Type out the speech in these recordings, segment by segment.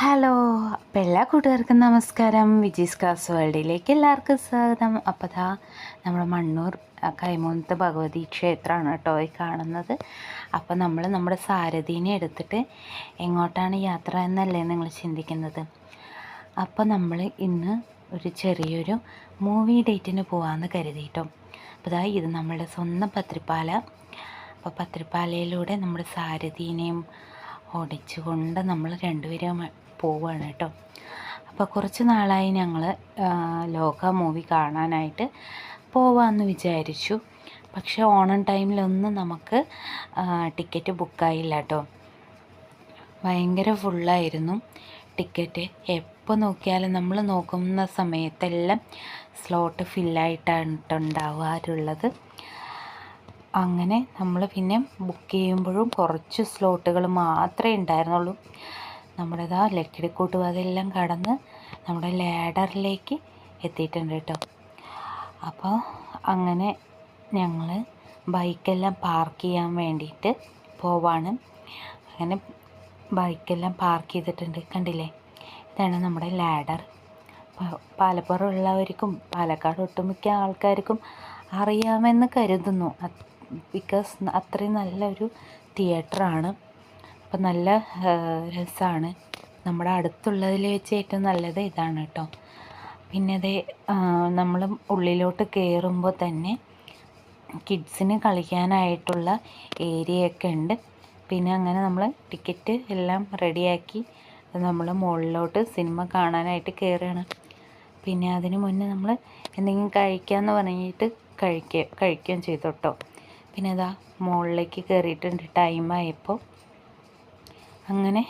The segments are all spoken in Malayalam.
ഹലോ, അപ്പോൾ എല്ലാ കൂട്ടുകാർക്കും നമസ്കാരം. വിജീസ് ക്ലാസ് വേൾഡിലേക്ക് എല്ലാവർക്കും സ്വാഗതം. അപ്പോൾ ദാ നമ്മുടെ മണ്ണൂർ കൈമോനത്ത് ഭഗവതി ക്ഷേത്രമാണ് കേട്ടോ ഈ കാണുന്നത്. അപ്പോൾ നമ്മൾ നമ്മുടെ സാരഥീനെ എടുത്തിട്ട് എങ്ങോട്ടാണ് യാത്ര എന്നല്ലേ നിങ്ങൾ ചിന്തിക്കുന്നത്. അപ്പോൾ നമ്മൾ ഇന്ന് ഒരു ചെറിയൊരു മൂവി ഡേറ്റിന് പോകാമെന്ന് കരുതിയിട്ടോ. അപ്പോൾ ദാ ഇത് നമ്മളുടെ സ്വന്തം പത്രിപ്പാല. അപ്പോൾ പത്രിപ്പാലയിലൂടെ നമ്മുടെ സാരഥീനെയും ഓടിച്ചുകൊണ്ട് നമ്മൾ രണ്ടുപേരും പോവുകയാണ് കേട്ടോ. അപ്പോൾ കുറച്ച് നാളായി ഞങ്ങൾ ലോക മൂവി കാണാനായിട്ട് പോവാമെന്ന് വിചാരിച്ചു. പക്ഷേ ഓണം ടൈമിലൊന്നും നമുക്ക് ടിക്കറ്റ് ബുക്കായില്ല കേട്ടോ. ഭയങ്കര ഫുള്ളായിരുന്നു ടിക്കറ്റ്. എപ്പോൾ നോക്കിയാലും നമ്മൾ നോക്കുന്ന സമയത്തെല്ലാം സ്ലോട്ട് ഫില്ലായിട്ടാണുണ്ടാവാറുള്ളത്. അങ്ങനെ നമ്മൾ പിന്നെ ബുക്ക് ചെയ്യുമ്പോഴും കുറച്ച് സ്ലോട്ടുകൾ മാത്രമേ ഉണ്ടായിരുന്നുള്ളൂ. നമ്മുടേതാ ലക്കിടിക്കൂട്ടും അതെല്ലാം കടന്ന് നമ്മുടെ ലാഡറിലേക്ക് എത്തിയിട്ടുണ്ട് കേട്ടോ. അപ്പോൾ അങ്ങനെ ഞങ്ങൾ ബൈക്കെല്ലാം പാർക്ക് ചെയ്യാൻ വേണ്ടിയിട്ട് പോവാണ്. അങ്ങനെ ബൈക്കെല്ലാം പാർക്ക് ചെയ്തിട്ടുണ്ട്, കണ്ടില്ലേ? ഇതാണ് നമ്മുടെ ലാഡർ. പാലപ്പുറം ഉള്ളവർക്കും പാലക്കാട് ഒട്ടുമിക്ക ആൾക്കാർക്കും അറിയാമെന്ന് കരുതുന്നു. ബിക്കോസ് അത്രയും നല്ലൊരു തിയേറ്ററാണ്. അപ്പം നല്ല രസമാണ്. നമ്മുടെ അടുത്തുള്ളതിൽ വെച്ച് ഏറ്റവും നല്ലത് ഇതാണ് കേട്ടോ. പിന്നെ അതേ നമ്മൾ ഉള്ളിലോട്ട് കയറുമ്പോൾ തന്നെ കിഡ്സിന് കളിക്കാനായിട്ടുള്ള ഏരിയയൊക്കെ ഉണ്ട്. പിന്നെ അങ്ങനെ നമ്മൾ ടിക്കറ്റ് എല്ലാം റെഡിയാക്കി നമ്മൾ മുകളിലോട്ട് സിനിമ കാണാനായിട്ട് കയറുകയാണ്. പിന്നെ അതിന് മുന്നേ നമ്മൾ എന്തെങ്കിലും കഴിക്കാമെന്ന് പറഞ്ഞിട്ട് കഴിക്കുകയും ചെയ്തു കേട്ടോ. പിന്നെ അതാ മുകളിലേക്ക് കയറിയിട്ടുണ്ട് ടൈമായപ്പോൾ. അങ്ങനെ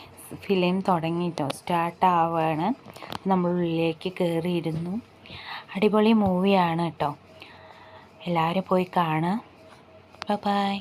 ഫിലിം തുടങ്ങിയിട്ടോ, സ്റ്റാർട്ടാവുകയാണ്. നമ്മൾ ഉള്ളിലേക്ക് കയറിയിരുന്നു. അടിപൊളി മൂവിയാണ് കേട്ടോ. എല്ലാവരും പോയി കാണുക. ബൈ.